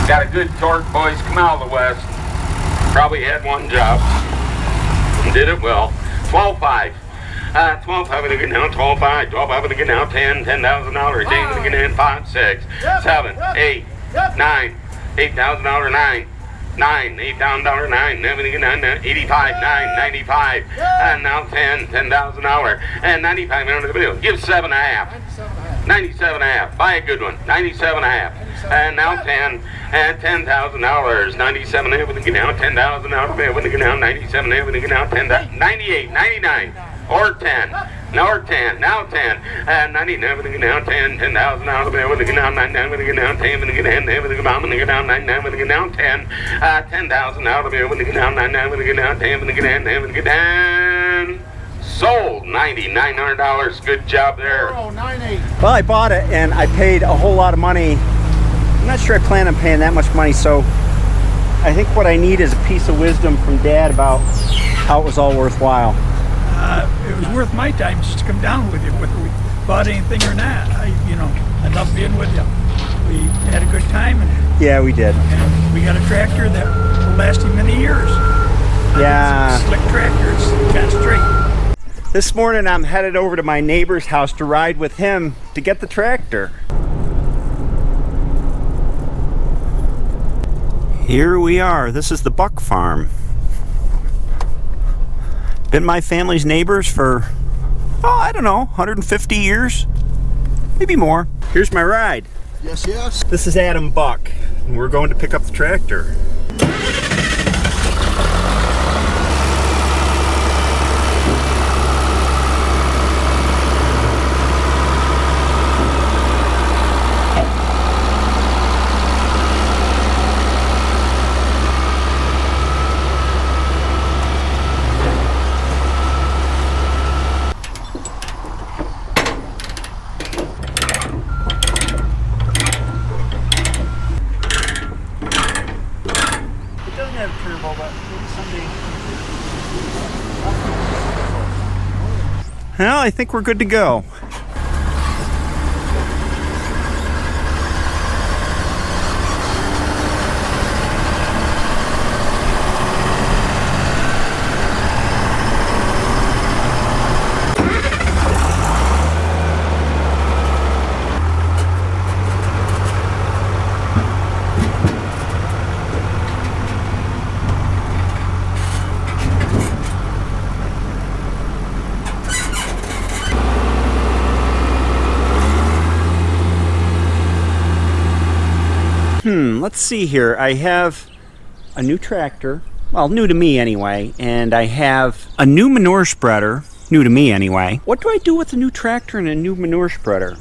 Got a good torque, boys. Come out of the west. Probably had one job. Did it well. 12.5. 12.5 gonna get down. 12.5. 12.5 gonna get down. $10,000. $10 gonna get in. 5, 6, 7, 8, 9. $8,000. 9. $8,000. 9. 85. 9. 95. And now 10. $10,000. And 95 under the bill. Give 7.5. 97.5. Buy a good one. 97.5. And now 10. And $10,000. 97.5 when they get down. $10,000 when they get down. 97.5 when they get down. 98. 99. Or 10. Or 10. Now 10. And 99 when they get down. $10,000 when they get down. 99 when they get down. 10 when they get down. 10 when they get down. When they get down. 99 when they get down. 10. $10,000 when they get down. 99 when they get down. 10 when they get down. 10 when they get down. Sold. $9,900. Good job there. Oh, 98. Well, I bought it and I paid a whole lot of money. I'm not sure I plan on paying that much money, so I think what I need is a piece of wisdom from Dad about how it was all worthwhile. It was worth my time just to come down with you, whether we bought anything or not. I love being with you. We had a good time, and Yeah, we did. and we got a tractor that will last you many years. Yeah. Slick tractors, got straight. This morning I'm headed over to my neighbor's house to ride with him to get the tractor. Here we are. This is the Buck Farm. Been my family's neighbors for, I don't know, 150 years? Maybe more. Here's my ride. Yes, yes. This is Adam Buck, and we're going to pick up the tractor. Well, I think we're good to go. Let's see here. I have a new tractor, well, new to me anyway, and I have a new manure spreader, new to me anyway. What do I do with a new tractor and a new manure spreader?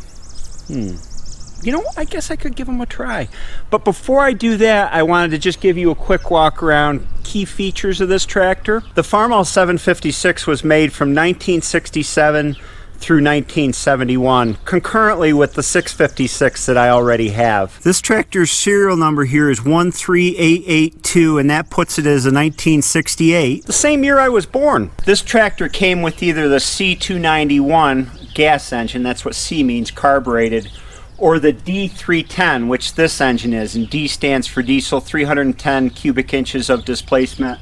You know, I guess I could give them a try. But before I do that, I wanted to just give you a quick walk around key features of this tractor. The Farmall 756 was made from 1967 through 1971, concurrently with the 656 that I already have. This tractor's serial number here is 13882, and that puts it as a 1968, the same year I was born. This tractor came with either the C291 gas engine, that's what C means, carbureted, or the D310, which this engine is, and D stands for diesel, 310 cubic inches of displacement.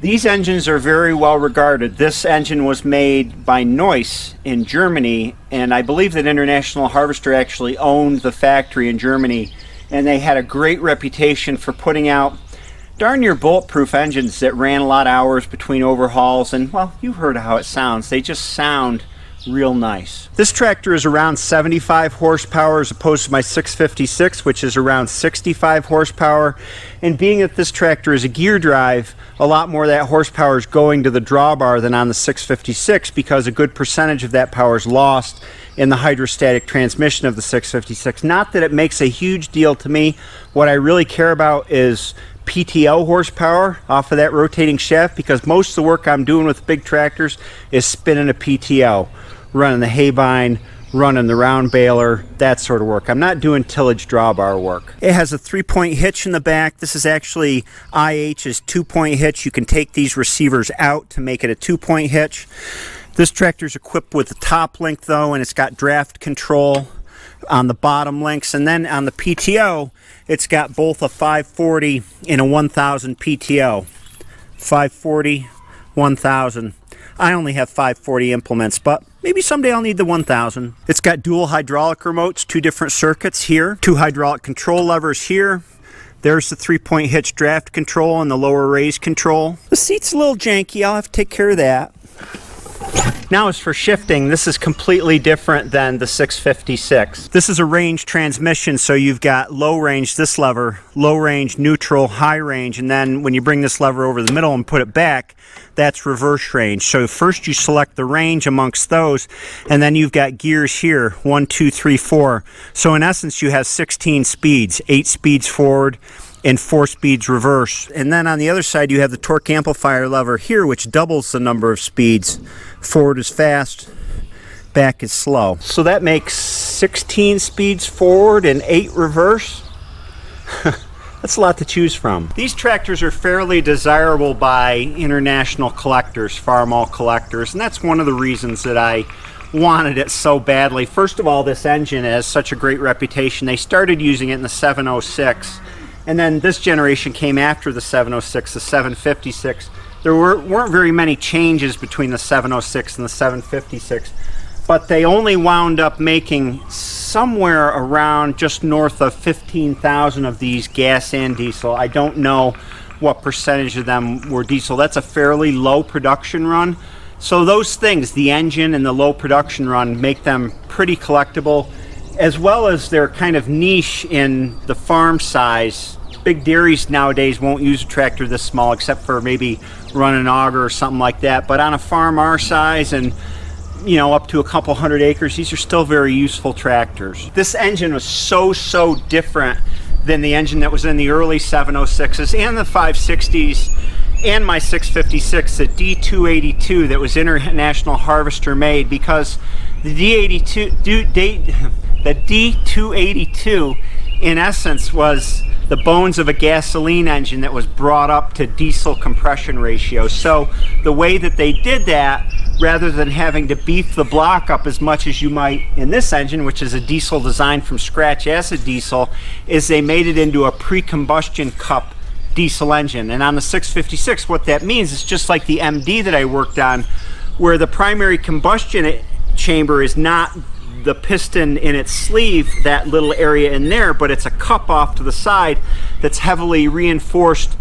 These engines are very well regarded. This engine was made by Neuss in Germany, and I believe that International Harvester actually owned the factory in Germany, and they had a great reputation for putting out darn near bulletproof engines that ran a lot of hours between overhauls, and well, you've heard how it sounds. They just sound real nice. This tractor is around 75 horsepower as opposed to my 656, which is around 65 horsepower. And being that this tractor is a gear drive, a lot more of that horsepower is going to the drawbar than on the 656, because a good percentage of that power is lost in the hydrostatic transmission of the 656. Not that it makes a huge deal to me. What I really care about is PTO horsepower off of that rotating shaft, because most of the work I'm doing with big tractors is spinning a PTO, running the haybine, running the round baler, that sort of work. I'm not doing tillage drawbar work. It has a 3-point hitch in the back. This is actually IH's 2-point hitch. You can take these receivers out to make it a 2-point hitch. This tractor is equipped with a top link though, and it's got draft control. on the bottom links. And then on the PTO, it's got both a 540 and a 1000 PTO. 540, 1000. I only have 540 implements, but maybe someday I'll need the 1000. It's got dual hydraulic remotes, 2 different circuits here, 2 hydraulic control levers here. There's the 3-point hitch draft control and the lower raise control. The seat's a little janky, I'll have to take care of that. Now as for shifting, this is completely different than the 656. This is a range transmission, so you've got low range, this lever, low range, neutral, high range, and then when you bring this lever over the middle and put it back, that's reverse range. So first you select the range amongst those, and then you've got gears here, 1, 2, 3, 4. So in essence you have 16 speeds, 8 speeds forward, and 4 speeds reverse. And then on the other side you have the torque amplifier lever here, which doubles the number of speeds. Forward is fast, back is slow. So that makes 16 speeds forward and 8 reverse. That's a lot to choose from. These tractors are fairly desirable by international collectors, Farmall collectors, and that's one of the reasons that I wanted it so badly. First of all, this engine has such a great reputation. They started using it in the 706. And then this generation came after the 706, the 756. There weren't very many changes between the 706 and the 756, but they only wound up making somewhere around just north of 15,000 of these gas and diesel. I don't know what percentage of them were diesel. That's a fairly low production run. So those things, the engine and the low production run, make them pretty collectible, as well as they're kind of niche in the farm size. Big dairies nowadays won't use a tractor this small except for maybe run an auger or something like that. But on a farm our size and up to a couple hundred acres, these are still very useful tractors. This engine was so different than the engine that was in the early 706s and the 560s and my 656, the D282 that was International Harvester made, because the D282 in essence was the bones of a gasoline engine that was brought up to diesel compression ratio. So the way that they did that, rather than having to beef the block up as much as you might in this engine, which is a diesel designed from scratch as a diesel, is they made it into a pre-combustion cup diesel engine. And on the 656, what that means is just like the MD that I worked on, where the primary combustion chamber is not the piston in its sleeve, that little area in there, but it's a cup off to the side that's heavily reinforced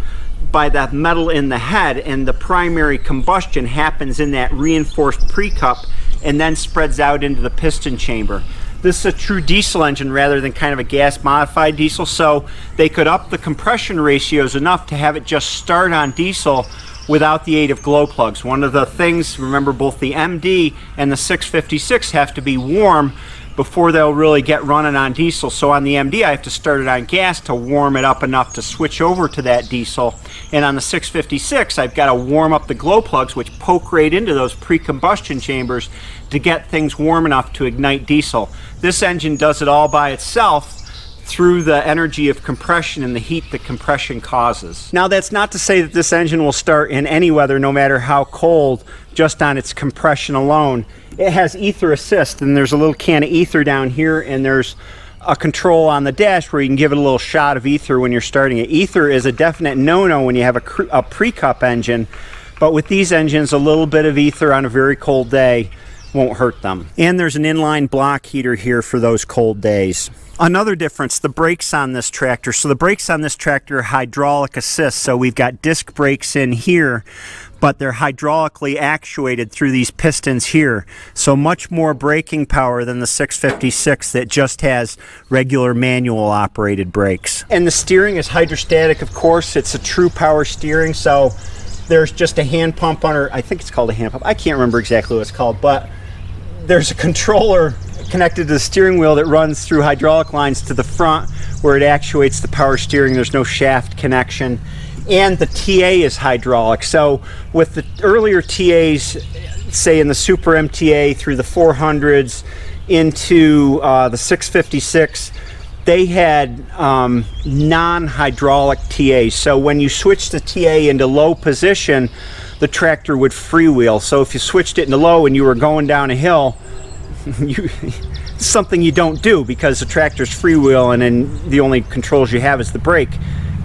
by that metal in the head, and the primary combustion happens in that reinforced pre-cup and then spreads out into the piston chamber. This is a true diesel engine rather than kind of a gas modified diesel, so they could up the compression ratios enough to have it just start on diesel without the aid of glow plugs. One of the things, remember, both the MD and the 656 have to be warm before they'll really get running on diesel. So on the MD I have to start it on gas to warm it up enough to switch over to that diesel. And on the 656 I've got to warm up the glow plugs, which poke right into those pre-combustion chambers to get things warm enough to ignite diesel. This engine does it all by itself through the energy of compression and the heat that compression causes. Now that's not to say that this engine will start in any weather, no matter how cold, just on its compression alone. It has ether assist, and there's a little can of ether down here, and there's a control on the dash where you can give it a little shot of ether when you're starting it. Ether is a definite no-no when you have a pre-cup engine, but with these engines, a little bit of ether on a very cold day won't hurt them. And there's an inline block heater here for those cold days. Another difference, the brakes on this tractor. So the brakes on this tractor are hydraulic assist. So we've got disc brakes in here, but they're hydraulically actuated through these pistons here. So much more braking power than the 656 that just has regular manual operated brakes. And the steering is hydrostatic, of course. It's a true power steering. So there's just a hand pump under, I think it's called a hand pump. I can't remember exactly what it's called, but there's a controller connected to the steering wheel that runs through hydraulic lines to the front where it actuates the power steering. There's no shaft connection. And the TA is hydraulic. So with the earlier TAs, say in the Super MTA through the 400s into the 656, they had non-hydraulic TAs. So when you switch the TA into low position, the tractor would freewheel. So if you switched it into low and you were going down a hill, something you don't do because the tractor's freewheel and then the only controls you have is the brake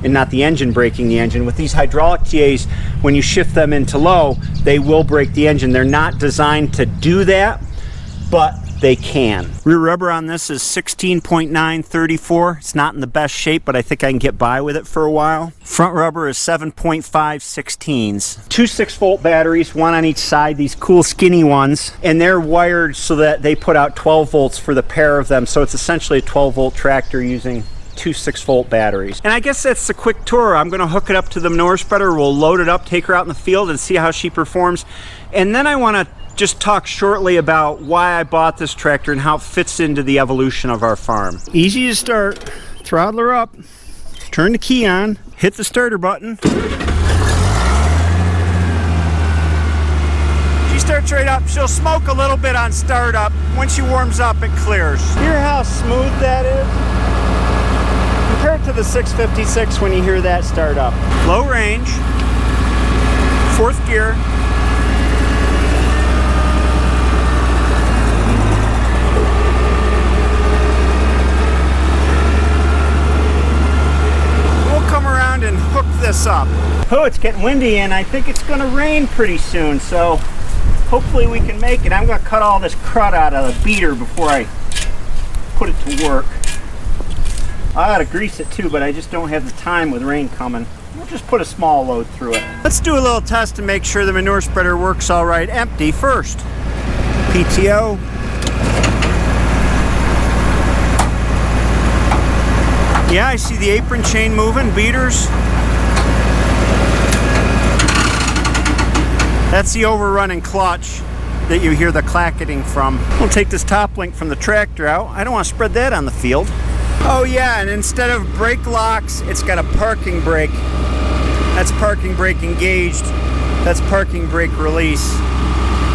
and not the engine braking the engine. With these hydraulic TAs, when you shift them into low, they will brake the engine. They're not designed to do that, but they can. Rear rubber on this is 16.934. It's not in the best shape, but I think I can get by with it for a while. Front rubber is 7.5/16. Two 6-volt batteries, one on each side, these cool skinny ones, and they're wired so that they put out 12 volts for the pair of them. So it's essentially a 12-volt tractor using two 6-volt batteries. And I guess that's the quick tour. I'm gonna hook it up to the manure spreader. We'll load it up, take her out in the field and see how she performs. And then I wanna just talk shortly about why I bought this tractor and how it fits into the evolution of our farm. Easy to start. Throttle her up, turn the key on, hit the starter button. She starts right up. She'll smoke a little bit on startup. Once she warms up, it clears. Hear how smooth that is? Compare it to the 656 when you hear that start up. Low range, 4th gear. And hook this up. Oh, it's getting windy and I think it's gonna rain pretty soon, so hopefully we can make it. I'm gonna cut all this crud out of the beater before I put it to work. I ought to grease it too, but I just don't have the time with rain coming. We'll just put a small load through it. Let's do a little test to make sure the manure spreader works all right. Empty first. PTO. Yeah, I see the apron chain moving, beaters. That's the overrunning clutch that you hear the clacketing from. We'll take this top link from the tractor out. I don't want to spread that on the field. Oh yeah, and instead of brake locks, it's got a parking brake. That's parking brake engaged. That's parking brake release.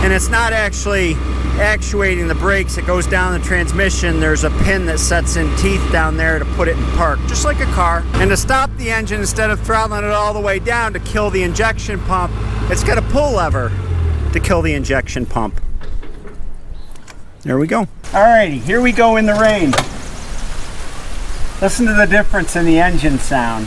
And it's not actually actuating the brakes. It goes down the transmission. There's a pin that sets in teeth down there to put it in park, just like a car. And to stop the engine, instead of throttling it all the way down to kill the injection pump, it's got a pull lever to kill the injection pump. There we go. Alrighty, here we go in the rain. Listen to the difference in the engine sound.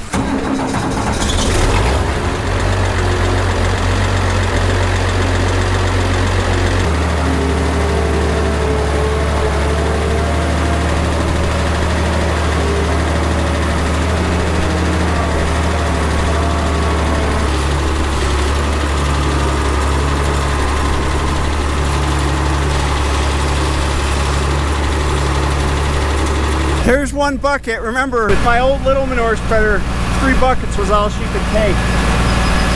There's one bucket. Remember, with my old little manure spreader, 3 buckets was all she could take.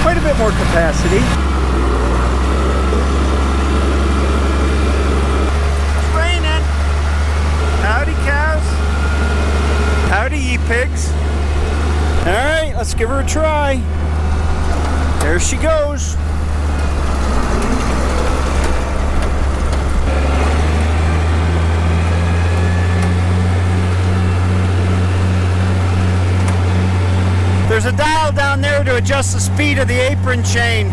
Quite a bit more capacity. It's raining. Howdy cows. Howdy ye pigs. All right, let's give her a try. There she goes. There's a dial down there to adjust the speed of the apron chain,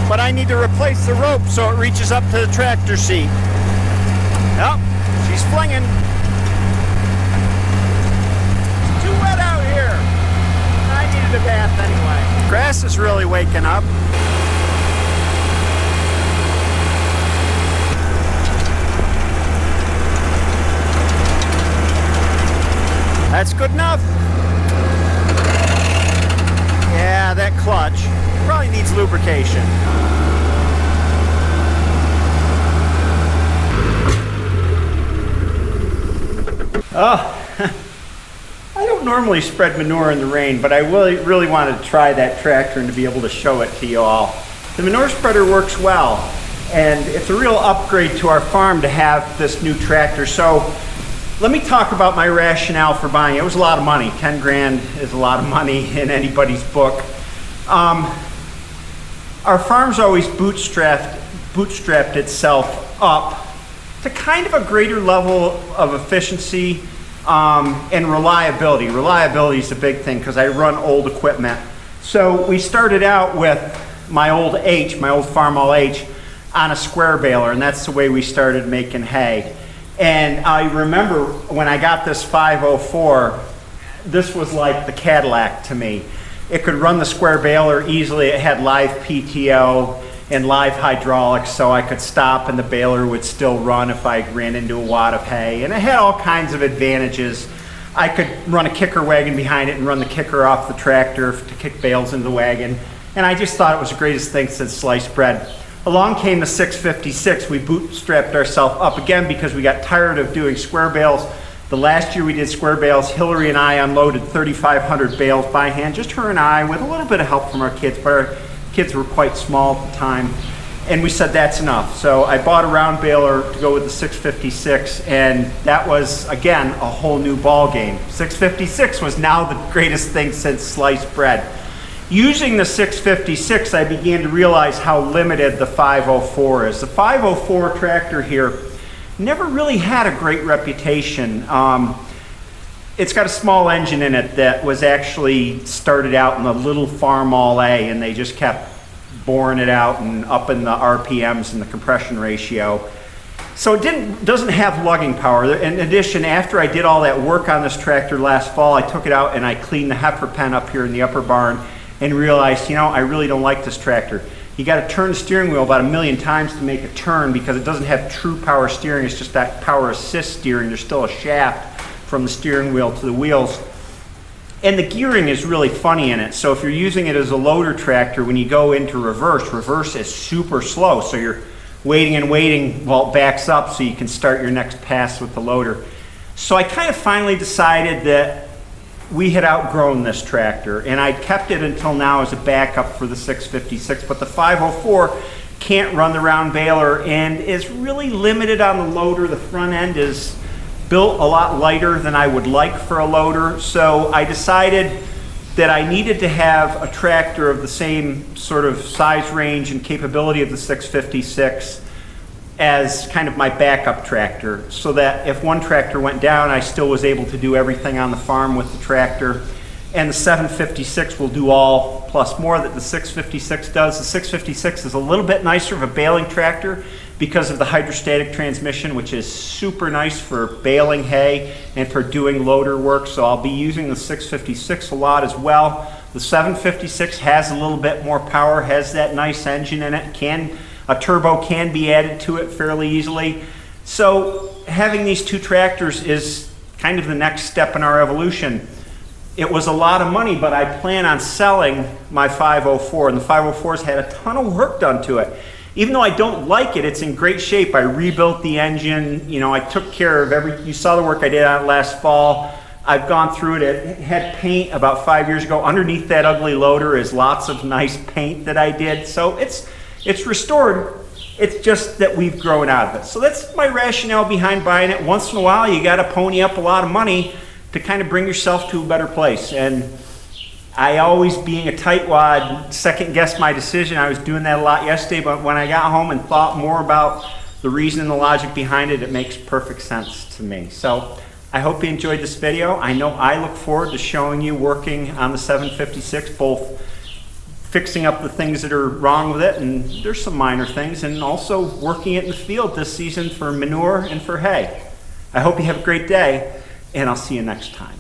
but I need to replace the rope so it reaches up to the tractor seat. Yep, she's flinging. It's too wet out here. I needed a bath anyway. Grass is really waking up. That's good enough. Yeah, that clutch probably needs lubrication. Oh, I don't normally spread manure in the rain, but I really wanted to try that tractor and to be able to show it to you all. The manure spreader works well, and it's a real upgrade to our farm to have this new tractor. So let me talk about my rationale for buying it. It was a lot of money. 10 grand is a lot of money in anybody's book. Our farm's always bootstrapped itself up to kind of a greater level of efficiency and reliability. Reliability is a big thing because I run old equipment. So we started out with my old Farmall H on a square baler, and that's the way we started making hay. And I remember when I got this 504, this was like the Cadillac to me. It could run the square baler easily. It had live PTO and live hydraulics, so I could stop and the baler would still run if I ran into a wad of hay. And it had all kinds of advantages. I could run a kicker wagon behind it and run the kicker off the tractor to kick bales into the wagon. And I just thought it was the greatest thing since sliced bread. Along came the 656. We bootstrapped ourselves up again because we got tired of doing square bales. The last year we did square bales, Hillary and I unloaded 3,500 bales by hand, just her and I, with a little bit of help from our kids, but our kids were quite small at the time. And we said that's enough. So I bought a round baler to go with the 656, and that was, again, a whole new ball game. 656 was now the greatest thing since sliced bread. Using the 656, I began to realize how limited the 504 is. The 504 tractor here never really had a great reputation. It's got a small engine in it that was actually started out in the little Farmall A, and they just kept boring it out and upping the RPMs and the compression ratio. So it doesn't have lugging power. In addition, after I did all that work on this tractor last fall, I took it out and I cleaned the heifer pen up here in the upper barn and realized, I really don't like this tractor. You got to turn the steering wheel about 1,000,000 times to make a turn because it doesn't have true power steering. It's just that power assist steering. There's still a shaft from the steering wheel to the wheels. And the gearing is really funny in it. So if you're using it as a loader tractor, when you go into reverse is super slow. So you're waiting and waiting while it backs up so you can start your next pass with the loader. So I kind of finally decided that we had outgrown this tractor, and I'd kept it until now as a backup for the 656, but the 504 can't run the round baler and is really limited on the loader. The front end is built a lot lighter than I would like for a loader, so I decided that I needed to have a tractor of the same sort of size range and capability of the 656 as kind of my backup tractor, so that if one tractor went down, I still was able to do everything on the farm with the tractor. And the 756 will do all plus more that the 656 does. The 656 is a little bit nicer of a baling tractor because of the hydrostatic transmission, which is super nice for baling hay and for doing loader work. So I'll be using the 656 a lot as well. The 756 has a little bit more power, has that nice engine in it, a turbo can be added to it fairly easily. So having these two tractors is kind of the next step in our evolution. It was a lot of money, but I plan on selling my 504, and the 504's had a ton of work done to it. Even though I don't like it, it's in great shape. I rebuilt the engine, I took care of you saw the work I did on it last fall. I've gone through it. It had paint about 5 years ago. Underneath that ugly loader is lots of nice paint that I did. So it's restored. It's just that we've grown out of it. So that's my rationale behind buying it. Once in a while, you got to pony up a lot of money to kind of bring yourself to a better place. And I always, being a tightwad, second guessed my decision. I was doing that a lot yesterday, but when I got home and thought more about the reason and the logic behind it, it makes perfect sense to me. So I hope you enjoyed this video. I know I look forward to showing you working on the 756, both fixing up the things that are wrong with it, and there's some minor things, and also working it in the field this season for manure and for hay. I hope you have a great day, and I'll see you next time.